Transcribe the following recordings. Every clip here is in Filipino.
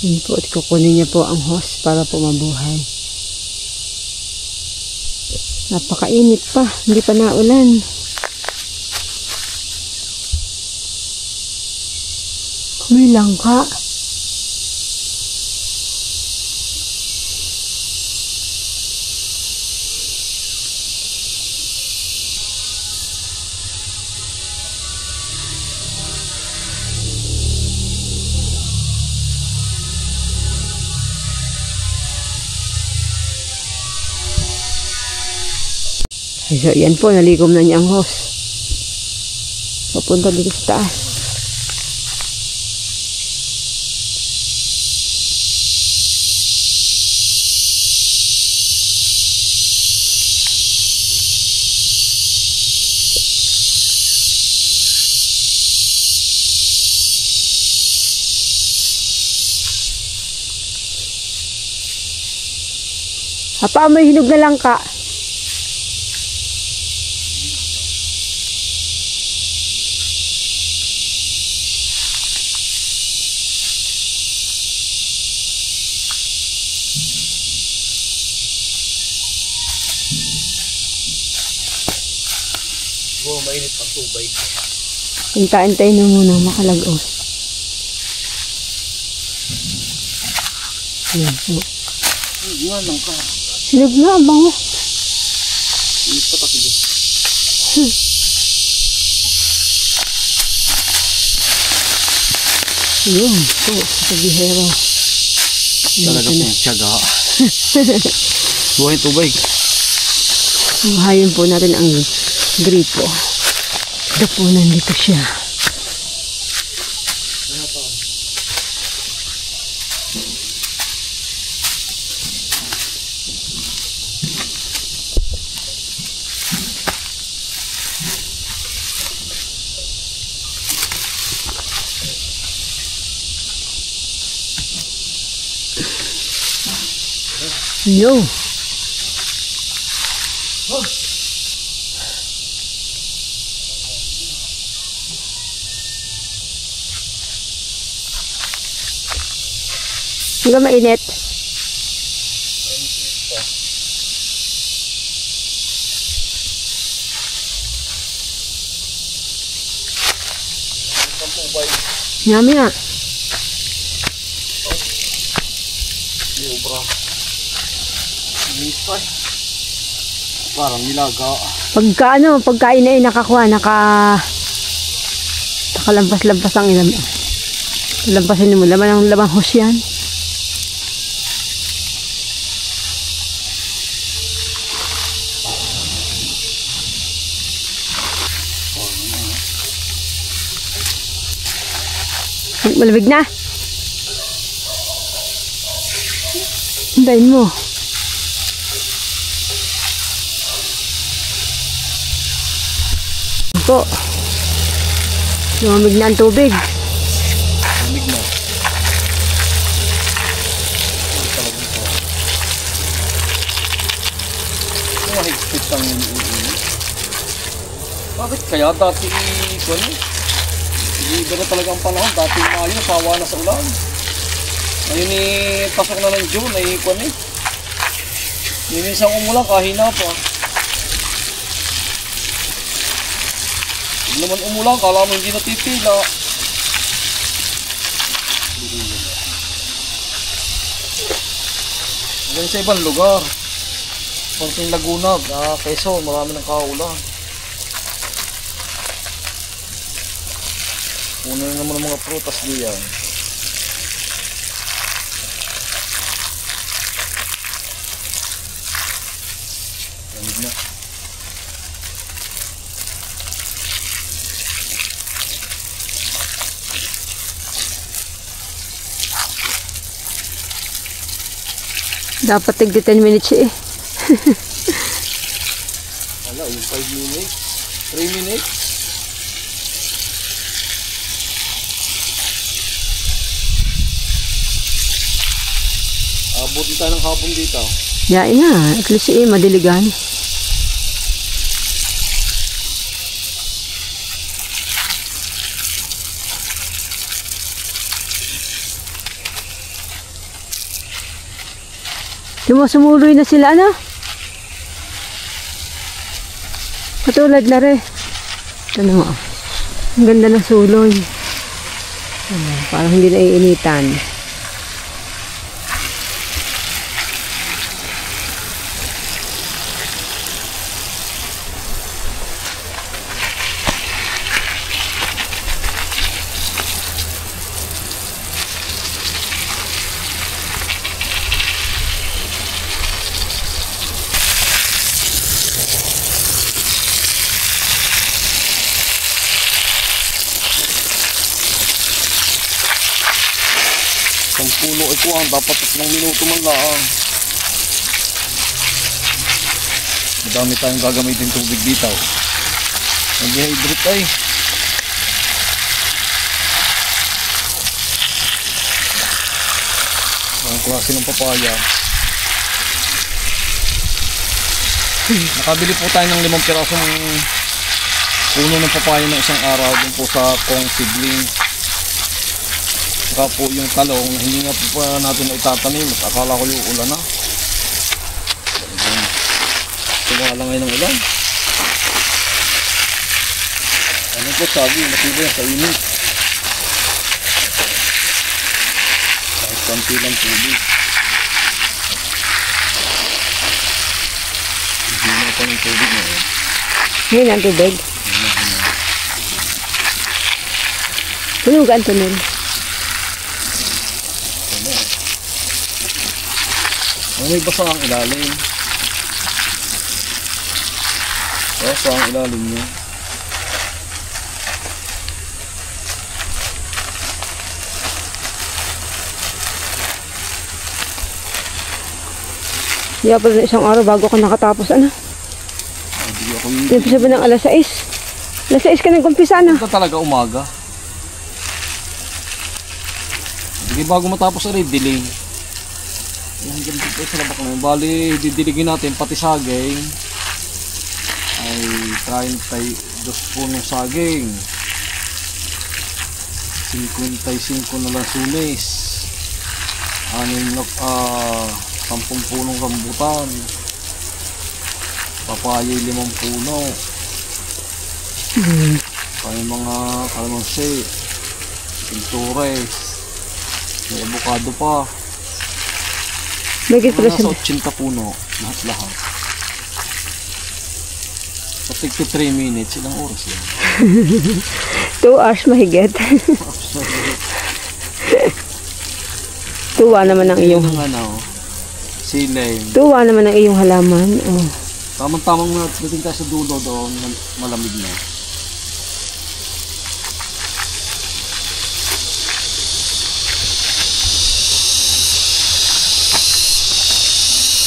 Yun po, at kukunin niya po ang hose para po mabuhay. Napakainit pa, hindi pa naulan. May langka. So, yan po, naligom na niya ang hose. Papunta dito sa taas. Apa, may hinog na langka. Mainit ang tubig. Hintay-hintay na muna makalagos. Ayan po. Yan lang ka. Hinog na, bango. Hindi pa takilo. Yun po, sa bihero. Talaga po, tiyaga. Buhay tubig. Buhayin po natin ang gripo. Dapunan dito siya. Yo. Hanggang mainit. Yummy na. Sobra. Nipay. Parang nilaga. Pagkain na nakakuha, nakalampas-lampas ang ilam. Lampasin mo, laman ang lamang hose yan. Malamig na. Hintayin mo. Po. Lumamig na ang tubig. Lamig na. Mahigpit ang bakit kaya dati ito ano? Iba na talaga ang panahon. Dati Mayo, sawa na sa ulan. Ngayon pasok na ng June, ay ikuan eh. Minsan umulan, kahina pa. Pag naman umulan, kala mo hindi natipila. Hanggang sa ibang lugar. Konting Laguna, Quezon, marami ng kaulan. Puno na naman ang mga prutas diyan. Lamig na. Dapat tigdi 10 minutes eh. Wala, yung 5 minutes. 3 minutes. Abutin tayo ng hapon dito. Yain na. At least madiligan. Sumusumuloy na sila, ano? Katulad na rin. Ano mo? Ang ganda ng suloy. Parang hindi naiinitan. Ang puno ay kuwang, dapat 3 minuto man lang. Madami tayong gagamitin tubig dito. Nag-dehydrate ay. Ang klase ng papaya. Nakabili po tayo ng 5 pirasong puno ng papaya ng isang araw dun po sa Kong Seedling. Saka po yung talong, hindi nga po pa natin itatanim. Akala ko yung ulan na. Tumala ngayon ng ulan. Ano po sabi, matibay sa init. Kahit konti lang tubig. Hindi na pa ng tubig ngayon. Ngayon ang tubig. Tulugan to nun. May basa ang ilalim. Basa ang ilalim niya. Hindi pa rin isang araw bago ka nakatapos, ano? Hindi ako yung... Umpisa ba ng alas 6? Alas 6 ka nag-umpisa, ano? Ito talaga umaga. Hindi bago matapos rin, delay. Yung ganito po sa labak na yun. Bali, didiligin natin pati saging. Ay 32 punong saging. 55 na lang sulis. 10 punong rambutan. Papaya 5 puno. Kaya mga kalamansi, pintures, may avocado pa. May gitro Nasa siya. 80 puno, lahat-lahat. Sa 53 minutes, ilang oras yan? 2 hours mahigit. Tuwa naman ang iyong... Silay. Tuwa naman ang iyong halaman. Oh. Tamang-tamang dating tayo sa dulo doon, malamig na.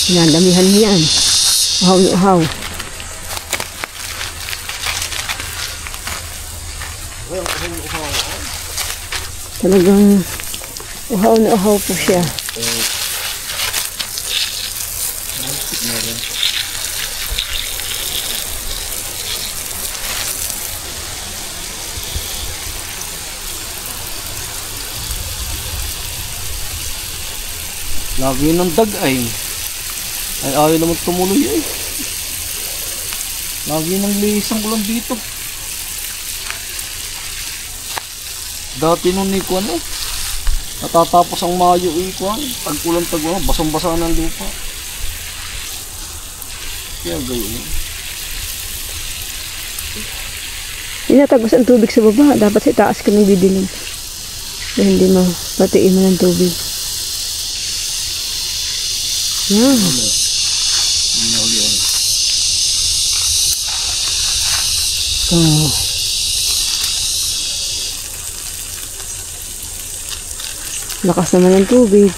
Sinadamihan mo yan. Uhaw na uhaw. Talagang uhaw na uhaw po siya. Lagi ng dag ay ayaw naman tumuloy ay. Lagi ng lisang ulan dito. Dati nung ikuan eh, natatapos ang Mayo ikuan, tag-ulan tag-ulan, basang-basa ng lupa. Kaya gayon. Inatagos ang tubig sa baba. Dapat sa itaas ka ng bidilim. Hindi mapatiin mo ng tubig. Yan. Oh. Lakas naman ng tubig.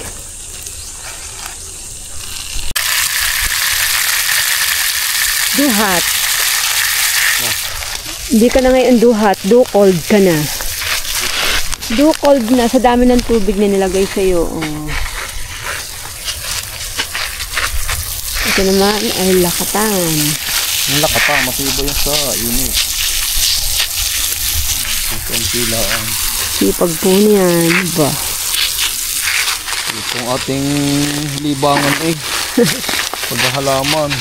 Duhat. Hindi ka na ngayon duhat. Do-cold ka na. Do-cold na sa dami ng tubig na nilagay sa'yo. Oh. Ito naman ay lakatan. Ang lakata, matibay yung sa init. Ang pilaan. Sipag po niyan. Ba? Itong ating libangan eh. paghahalaman.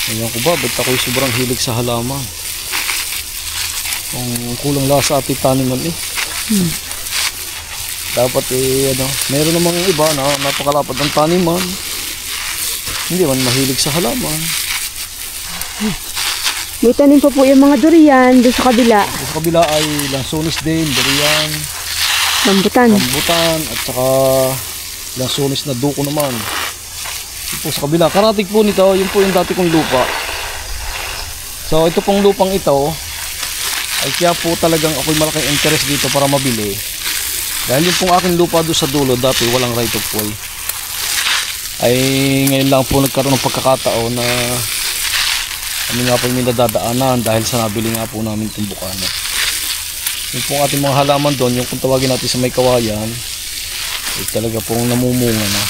Ayan ko ba, ba't ako'y sobrang hilig sa halaman? Kung kulang lang sa ating taniman eh. Dapat meron namang iba na napakalapad ng taniman. Hindi man mahilig sa halaman. May tanim pa po yung mga durian doon sa kabila. Sa kabila ay lansones din, durian, Rambutan. at saka lansones na duko naman. Ito sa kabila. Karatig po nito, yun po yung dati kong lupa. So ito pong lupang ito ay kaya po talagang ako'y malaking interest dito para mabili. Dahil yung pong aking lupa doon sa dulo, dati walang right of way. Ay ngayon lang po nagkaroon ng pagkakataon na kami nga po yung nadadaanan dahil sa nabili nga po namin itong bukana. Yung pong ating mga halaman doon, yung kung tawagin natin sa may kawayan, ay talaga pong namumunga na.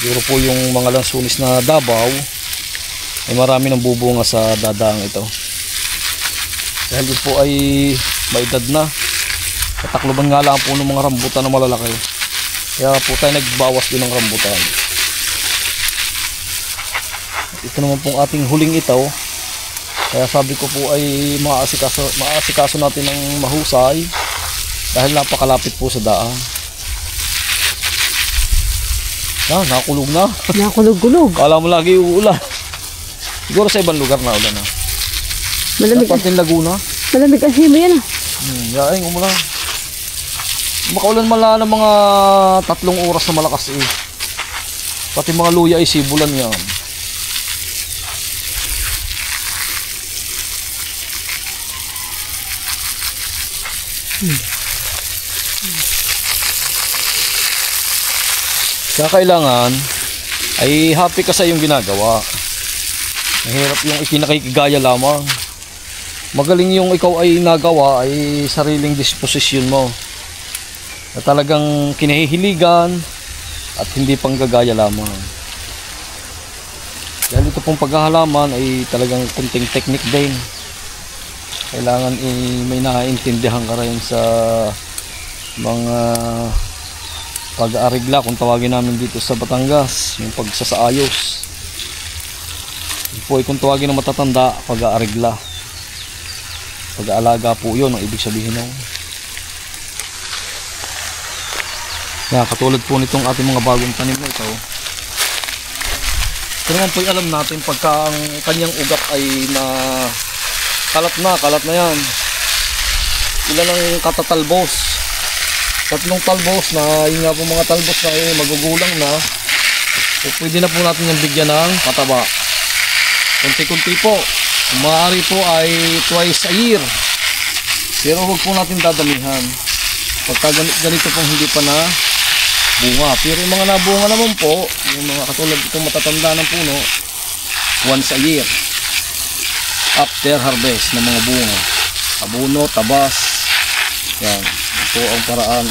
Siguro po yung mga lansunis na Davao ay marami nang bubunga sa dadaang ito. Dahil yun po ay may edad na. Katakloban nga lang po ng mga rambutan na malalaki. Kaya po tayo nagbawas din ng rambutan. Ito naman pong ating huling itaw. Kaya sabi ko po ay maasikaso natin ng mahusay dahil napakalapit po sa daan. Nakulog na. Nakulog-gulog. Kala mo lagi uulan. Siguro sa ibang lugar na ulan na. Malamig. Dapat din Laguna. Malamig kasi mo yan. Yaing umulan. Makaulan mala ng mga 3 oras na malakas eh. Pati mga luya ay sibulan yan. Kaya kailangan ay happy ka sa iyong ginagawa. Mahirap yung ikinakikigaya lamang. Magaling yung ikaw ay nagawa ay sariling disposisyon mo na talagang kinahihiligan at hindi panggagaya lamang. Dahil ito pong paghahalaman ay talagang kunting technique din. Kailangan may naiintindihan ka rin sa mga pag-aarigla kung tawagin namin dito sa Batangas, yung pagsasaayos. Yun po ay kung tawagin ng matatanda, pag-aarigla. Pag-aalaga po yun ang ibig sabihin ng. Yan, katulad po nitong ating mga bagong tanim na ito. Ito naman po ay alam natin pagka ang kanyang ugat ay kalat na yan. Ilan ang katatalbos. 3 talbos na, yun nga po mga talbos na magugulang na. So, pwede na po natin yung bigyan ng pataba. Kunti-kunti po. Kung maaari po ay twice a year. Pero huwag po natin dadamihan. Pagka ganito pong hindi pa na bunga. Pero yung mga nabunga naman po, yung mga katulad itong matatanda ng puno, once a year. After harvest ng mga bunga. Abono, tabas. Yan. Ito ang paraan.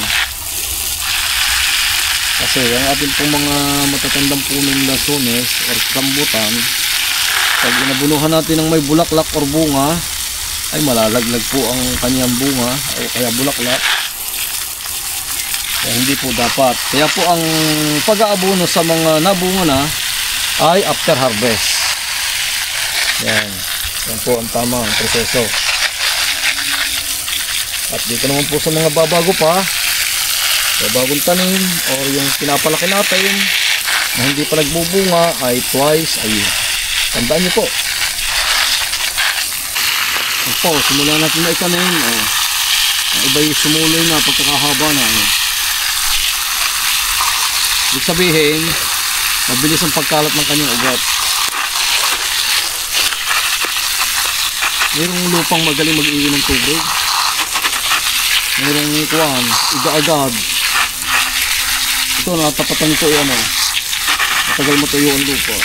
Kasi ang ating pong mga matatandang punong lansones or rambutan, pag inabunuhan natin ng may bulaklak or bunga, ay malalaglag po ang kanyang bunga o kaya bulaklak. Kaya hindi po dapat. Kaya po ang pag-aabono sa mga nabunga na ay after harvest. Yan. Yan po ang tamang proseso. At dito naman po sa mga babago pa, bagong tanim or yung pinapalaki natin na hindi pa nagbubunga ay twice a year. Tandaan nyo po. Ito, simulan natin na itanim. Ang iba'y sumuloy na pagkakahaba na. Ibig sabihin, mabilis ang pagkalat ng kanyang ugat. Mayroong lupang magaling mag-iwi ng tubig. Mayroong kuwan, iga-agad. Ito, natapatan ito yan. Matagal matuyo ang lupa.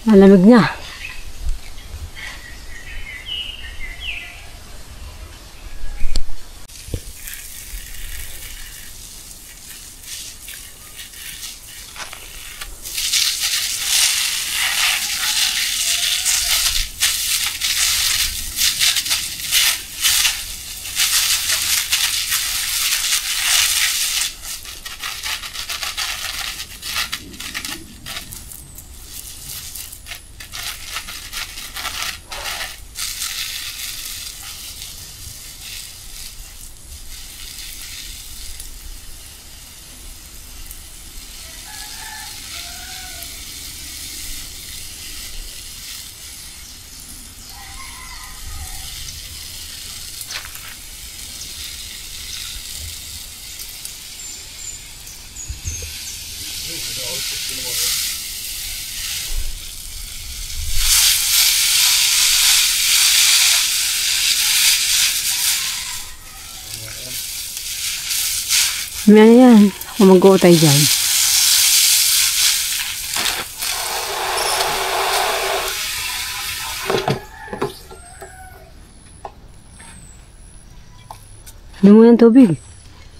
Malamig na. Mamaya na yan. Ako mag-uutay dyan. Ano mo yung tubig?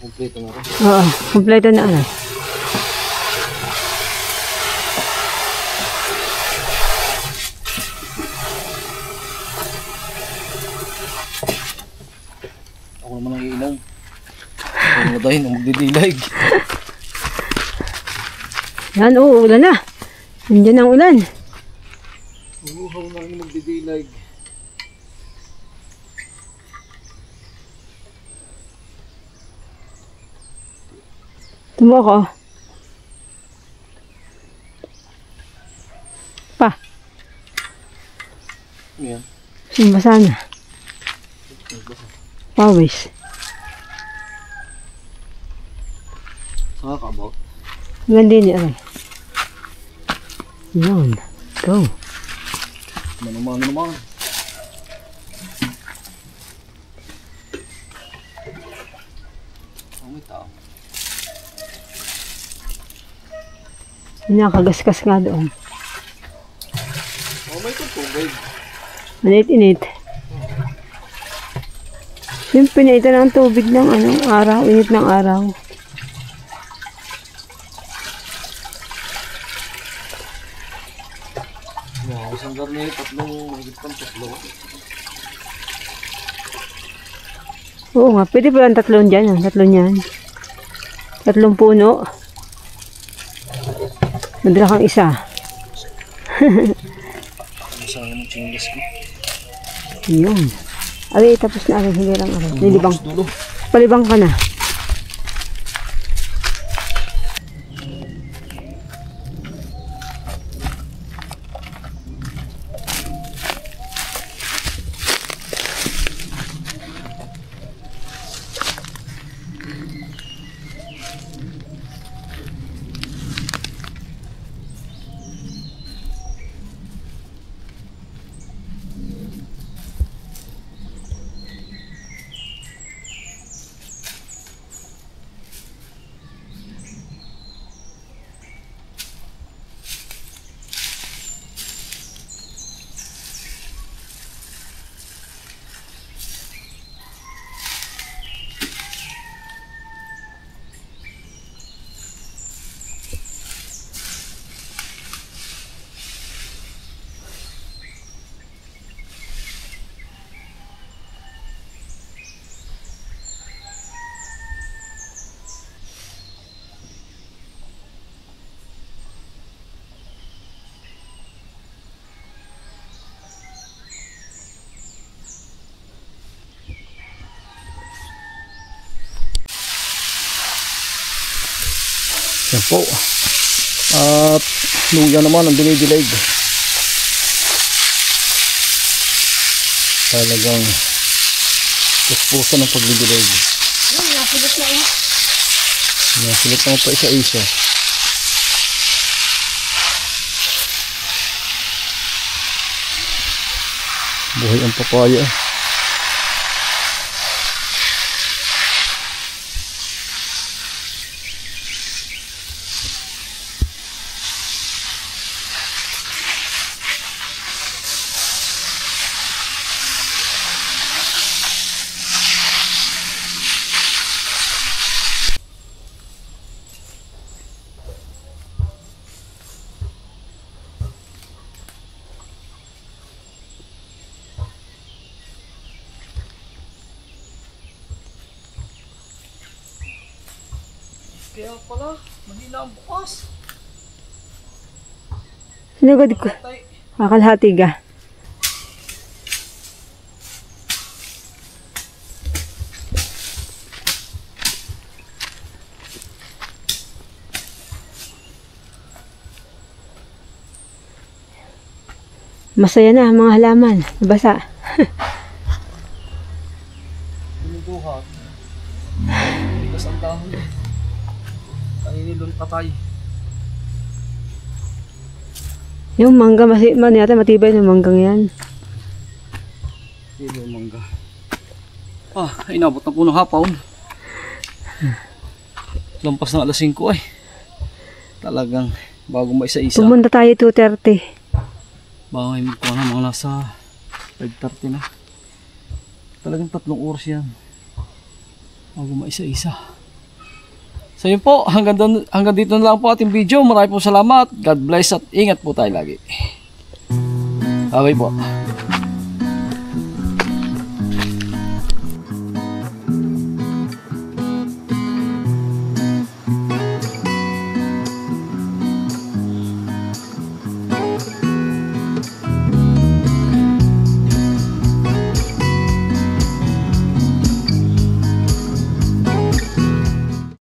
Kompleto na rin. Oo, kompleto na alas. Ako naman ang iinom. Ako na tayo nang magdidilag. Yan, oo, ulan na. Nandiyan ang ulan. Uhaw na ang magdidilag. Tumo ako. Pa, Yan. simbasa na. Pawis. Saka ka about. Ganda niya rin. Yan. Go. Manumano naman. Ang may tao. Nakagaskas nga doon. Oh, may tubig. Manit-init. Yung pinaitan ng tubig ng araw, init ng araw. Wow, isang garne, higit pang tatlo. Oo nga, pwede pala ang tatlong dyan. Tatlong yan. Tatlong puno. Madala kang isa. Masaya ng chingas ko. Yun. Aray, tapos na aray. Hindi lang aray. Nilibang. Dulo. Palibang ka na. Yan po. At luya naman ang dinidilig. Talagang puspusan ng paglidilig. Nakasilot na eh. Nasilit naman pa isa-isa. Buhay ang papaya. Kaya pala, mahina ang bukas. Sinugod ko. Tay, Kakalhati ka. Masaya na ang mga halaman. Basa. Binuduhat. Bigas ang dahon. Kaninilon patay. Yung mangga, man yata matibay ng manggang yan. Silo mangga. Inabot na po ng hapon. Lampas na alas 5 ay. Talagang bago maisa-isa. Pumunta tayo 2:30. Bago ay magkuha na mga nasa 5:30 na. Talagang 3 oras yan. Bago maisa-isa. So yun po, hanggang dito na lang po ating video. Maraming po salamat. God bless at ingat po tayo lagi. Bye po.